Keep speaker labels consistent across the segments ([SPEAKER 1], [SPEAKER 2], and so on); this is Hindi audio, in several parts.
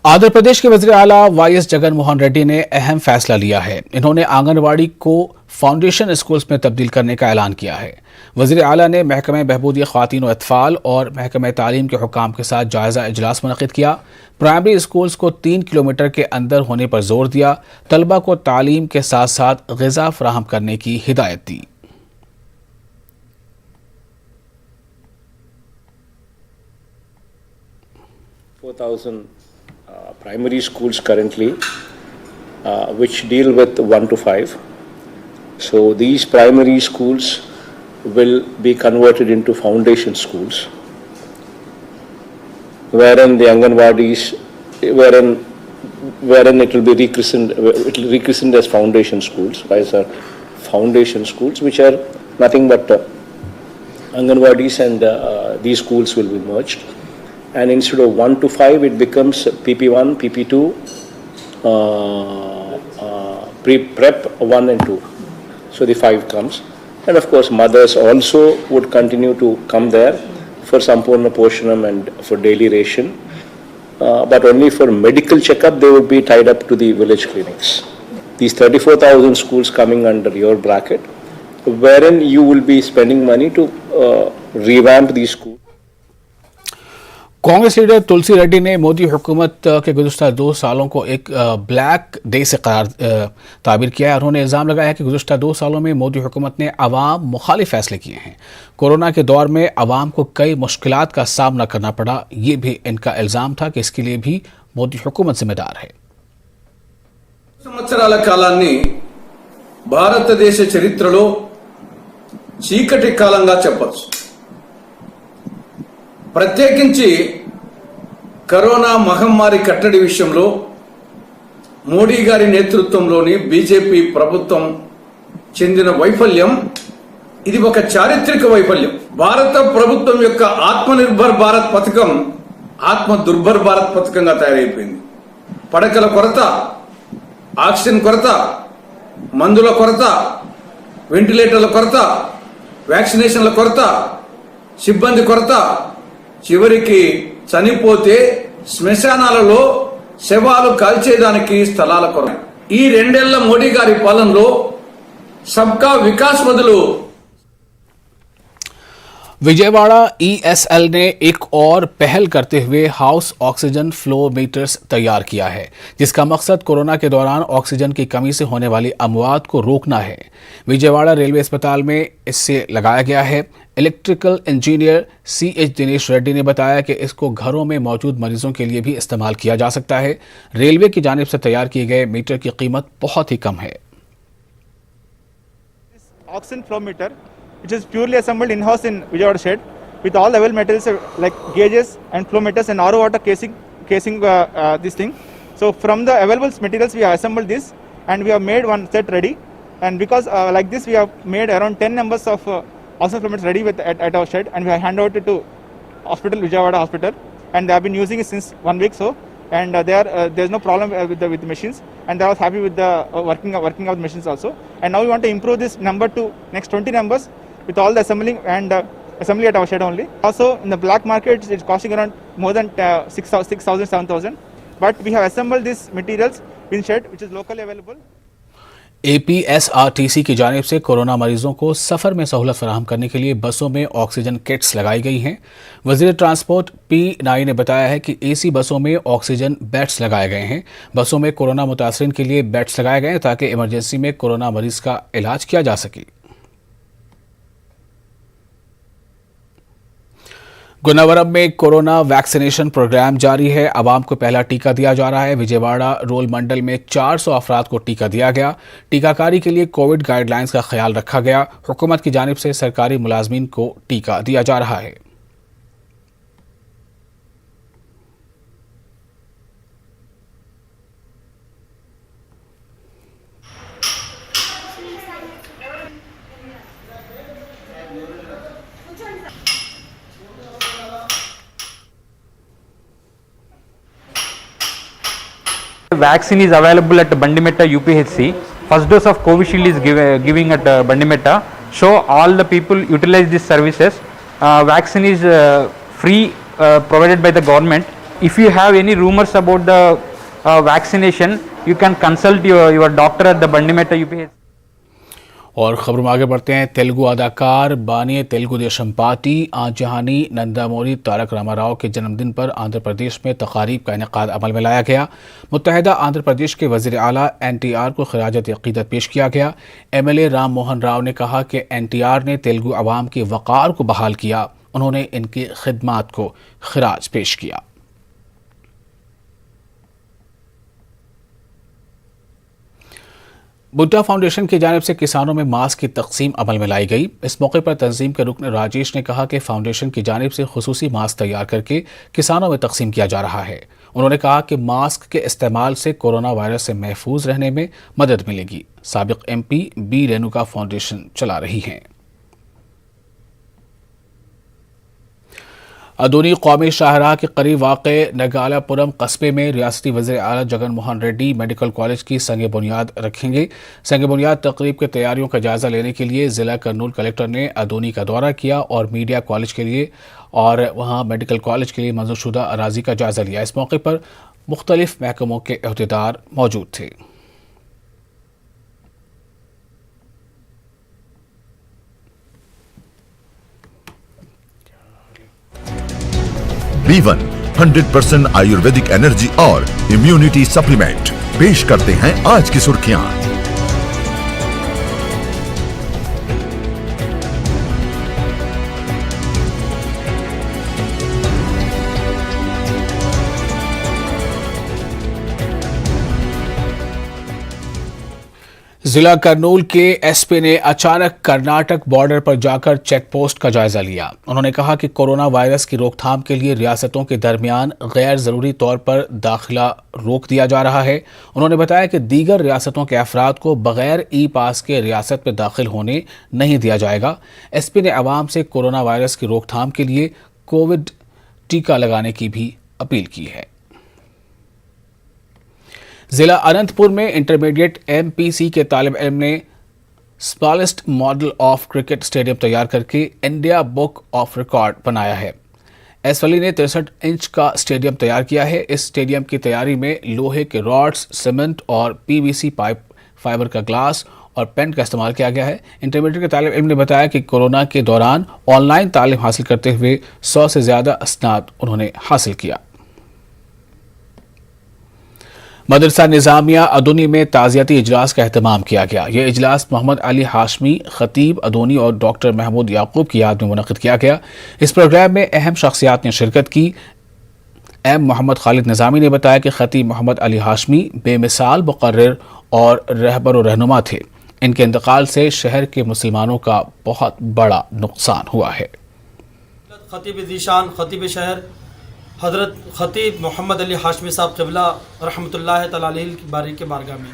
[SPEAKER 1] आंध्र प्रदेश के वज़ीर आला वाई एस जगन मोहन रेड्डी ने अहम फैसला लिया है। इन्होंने आंगनवाड़ी को फाउंडेशन स्कूल्स में तब्दील करने का ऐलान किया है। वज़ीर आला ने महकमे बहबूदी ख़वातीन व अतफ़ाल और महकमे तालीम के हुक्काम के साथ जायज़ा इजलास मुनक़िद किया। प्राइमरी स्कूल्स को 3 किलोमीटर के अंदर होने पर जोर दिया। तलबा को तालीम के साथ साथ ग़िज़ा फ़राहम करने की हिदायत दी।
[SPEAKER 2] Primary schools currently, which deal with 1 to 5. So these primary schools will be converted into foundation schools, wherein the Anganwadis, wherein it will be rechristened as foundation schools. These are foundation schools, which are nothing but Anganwadis, and these schools will be merged. And instead of 1 to 5, it becomes PP1, PP2, Prep 1 and 2. So the 5 comes. And of course, mothers also would continue to come there for Sampurna Poshanam and for daily ration. But only for medical checkup, they would be tied up to the village clinics. These 34,000 schools coming under your bracket, wherein you will be spending money to revamp these schools.
[SPEAKER 1] Congress leader Tulsi Reddy ने मोदी हुकूमत के गुज़श्ता 2 सालों को एक ब्लैक डे से ताबीर किया है। उन्होंने इल्ज़ाम लगाया कि गुज़श्ता 2 सालों में मोदी हुकूमत ने अवाम मुखालिफ फैसले किए हैं। कोरोना के दौर में अवाम को कई मुश्किलात का सामना करना पड़ा। ये भी इनका इल्ज़ाम था कि इसके लिए भी मोदी हुकूमत जिम्मेदार है।
[SPEAKER 3] సంవత్సరాల కాలాన్ని భారతదేశ చరిత్రలో చీకటి కాలంగా చెప్పొచ్చు. ప్రత్యేకించి కరోనా మహమ్మారి కట్టడి విషయంలో మోడీ గారి నేతృత్వంలోని బీజేపీ ప్రభుత్వం చెందిన వైఫల్యం ఇది ఒక చారిత్రక వైఫల్యం. భారత ప్రభుత్వం యొక్క ఆత్మనిర్భర్ భారత్ పథకం ఆత్మ దుర్భర్ భారత్ పథకంగా తయారైపోయింది. పడకల కొరత, ఆక్సిజన్ కొరత, మందుల కొరత, వెంటిలేటర్ల కొరత, వ్యాక్సినేషన్ల కొరత, సిబ్బంది కొరత, చివరికి చనిపోతే శ్మశానాలలో శవాలు కాల్చేదానికి స్థలాల కొరత. ఈ 2 ఏళ్ల మోడీ గారి పాలనలో సబ్కా వికాస్ బదులు
[SPEAKER 1] विजयवाड़ा ESL ने एक और पहल करते हुए हाउस ऑक्सीजन फ्लो मीटर्स तैयार किया है, जिसका मकसद कोरोना के दौरान ऑक्सीजन की कमी से होने वाली अमवात को रोकना है। विजयवाड़ा रेलवे अस्पताल में इससे लगाया गया है। Electrical engineer CH Dinesh Reddy ने बताया कि इसको घरों में मौजूद मरीजों के लिए भी इस्तेमाल किया जा सकता है। रेलवे की जानिब से तैयार किए गए मीटर की कीमत बहुत ही कम है।
[SPEAKER 4] Oxygen flow meter, which is purely assembled in-house in Vijayawada shed with all available materials like gauges and flow meters and RO water casing this thing. So from the available materials we have assembled this and we have made one set ready, and because like this we have made around 10 numbers of oxygen flow meters ready at our shed, and we have handed over to hospital, Vijayawada hospital, and they have been using it since 1 week so, and there's no problem with the machines, and they are happy with the working of the machines also. And now we want to improve this number to next 20 numbers with all the assembly at our shed only. Also in the black market it's costing around more than 6,000 7,000, but we have assembled these materials in shed which is locally available.
[SPEAKER 1] APSRTC की जानिब से कोरोना मरीजों को सफ़र में सहूलत फराहम करने के लिए बसों में ऑक्सीजन किट्स लगाई गई हैं। वज़ीर ट्रांसपोर्ट P. नाई ने बताया है कि AC बसों में ऑक्सीजन बेड्स लगाए गए हैं। बसों में कोरोना मुतासरीन के लिए बेड्स लगाए गए हैं ताकि इमरजेंसी में कोरोना मरीज का इलाज किया जा सके। गुनावरम में कोरोना वैक्सीनेशन प्रोग्राम जारी है। आवाम को पहला टीका दिया जा रहा है। विजयवाड़ा रोल मंडल में 400 अफराद को टीका दिया गया। टीकाकारी के लिए कोविड गाइडलाइंस का ख्याल रखा गया। हुकूमत की जानिब से सरकारी मुलाजमीन को टीका दिया जा रहा है।
[SPEAKER 5] Vaccine is available at Bandimetta UPHC. First dose of Covishield is giving at Bandimetta. So all the people utilize these services. Vaccine is free provided by the government if you have any rumors about the vaccination, you can consult your doctor at the Bandimetta UPHC.
[SPEAKER 1] और खबरों में आगे बढ़ते हैं। तेलुगु अदाकार बानी तेलुगु देशम पार्टी आंजहानी नंदामोरी तारक रामाराव के जन्मदिन पर आंध्र प्रदेश में तकारीब का इनेकाद अमल में लाया गया। मुत्तहिदा आंध्र प्रदेश के वज़ीर आला NTR को खिराजत अक़ीदत पेश किया गया। MLA राम मोहन राव ने कहा कि NTR ने तेलुगु अवाम के वक़ार को बहाल किया। उन्होंने इनकी खिदमात को खिराज पेश किया। बुड्ढा फाउंडेशन की जानिब से किसानों में मास्क की तकसीम अमल में लाई गई। इस मौके पर तंजीम के रुकन राजेश ने कहा कि फाउंडेशन की जानिब से खुसूसी मास्क तैयार करके किसानों में तकसीम किया जा रहा है। उन्होंने कहा कि मास्क के इस्तेमाल से कोरोना वायरस से महफूज रहने में मदद मिलेगी। साबिक MP B रेणुका फाउंडेशन चला रही हैं। अदोनी कौमी शाहराह के करीब वाक़े नगालापुरम कस्बे में रियासती वज़ीर आला जगन मोहन रेड्डी मेडिकल कॉलेज की संग बुनियाद रखेंगे। संग बुनियाद तकरीब की तैयारियों का जायज़ा लेने के लिए ज़िला कर्नूल कलेक्टर ने अदोनी का दौरा किया और मीडिया कॉलेज के लिए और वहाँ मेडिकल कॉलेज के लिए मंजूरशुदा अराज़ी का जायज़ा लिया। इस मौके पर मुख्तलिफ महकमों के अहदेदार मौजूद थे।
[SPEAKER 6] B1 100% आयुर्वेदिक एनर्जी और इम्यूनिटी सप्लीमेंट पेश करते हैं आज की सुर्खियां।
[SPEAKER 1] जिला करनूल के SP ने अचानक कर्नाटक बॉर्डर पर जाकर चेक पोस्ट का जायजा लिया। उन्होंने कहा कि कोरोना वायरस की रोकथाम के लिए रियासतों के दरमियान गैर ज़रूरी तौर पर दाखिला रोक दिया जा रहा है। उन्होंने बताया कि दीगर रियासतों के अफराद को बगैर E-पास के रियासत में दाखिल होने नहीं दिया जाएगा। SP ने अवाम से कोरोना वायरस की रोकथाम के लिए कोविड टीका लगाने की भी अपील की है। जिला अनंतपुर में इंटरमीडिएट MPC के तालिब इल्म ने smallest model of cricket stadium तैयार करके इंडिया बुक ऑफ रिकॉर्ड बनाया है। एस वली ने 63 इंच का स्टेडियम तैयार किया है। इस स्टेडियम की तैयारी में लोहे के रॉड्स, सीमेंट और PVC पाइप, फाइबर का ग्लास और पेंट का इस्तेमाल किया गया है। इंटरमीडिएट के तालिब इल्म ने बताया कि कोरोना के दौरान ऑनलाइन तालीम हासिल करते हुए 100 से ज़्यादा असनाद उन्होंने हासिल किया। मदरसा निज़ामिया अदोनी में ताज़ियती इजलास का एहतमाम किया गया। यह इजलास मोहम्मद अली हाशमी, खतीब अदोनी और डॉक्टर महमूद याकूब की याद में मुनक़िद किया गया। इस प्रोग्राम में अहम शख्सियात ने शिरकत की। मोहम्मद खालिद निज़ामी ने बताया कि खतीब मोहम्मद अली हाशमी बेमिसाल मुक़र्रिर और रहबर व रहनुमा थे। इनके इंतकाल से शहर के मुसलमानों का बहुत बड़ा नुकसान हुआ है।
[SPEAKER 7] खतीब ज़ीशान खतीब शहर हज़रत खतीब मोहम्मद अली हाशमी साहब क़िबला रहमतुल्लाह तआला अलैहि की बारी के बारगाह में,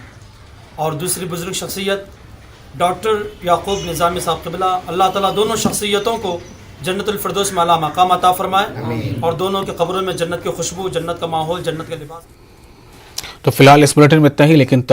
[SPEAKER 7] और दूसरी बुज़ुर्ग शख्सियत डॉक्टर याकूब निज़ामी साहब क़िबला, अल्लाह ताला दोनों शख्सियतों को जन्नतुल फ़िरदौस में आला मकाम अता फरमाए और दोनों के कब्रों में जन्नत की खुशबू, जन्नत का माहौल, जन्नत के लिबास।
[SPEAKER 1] तो फिलहाल इस बुलेटिन में इतना ही, लेकिन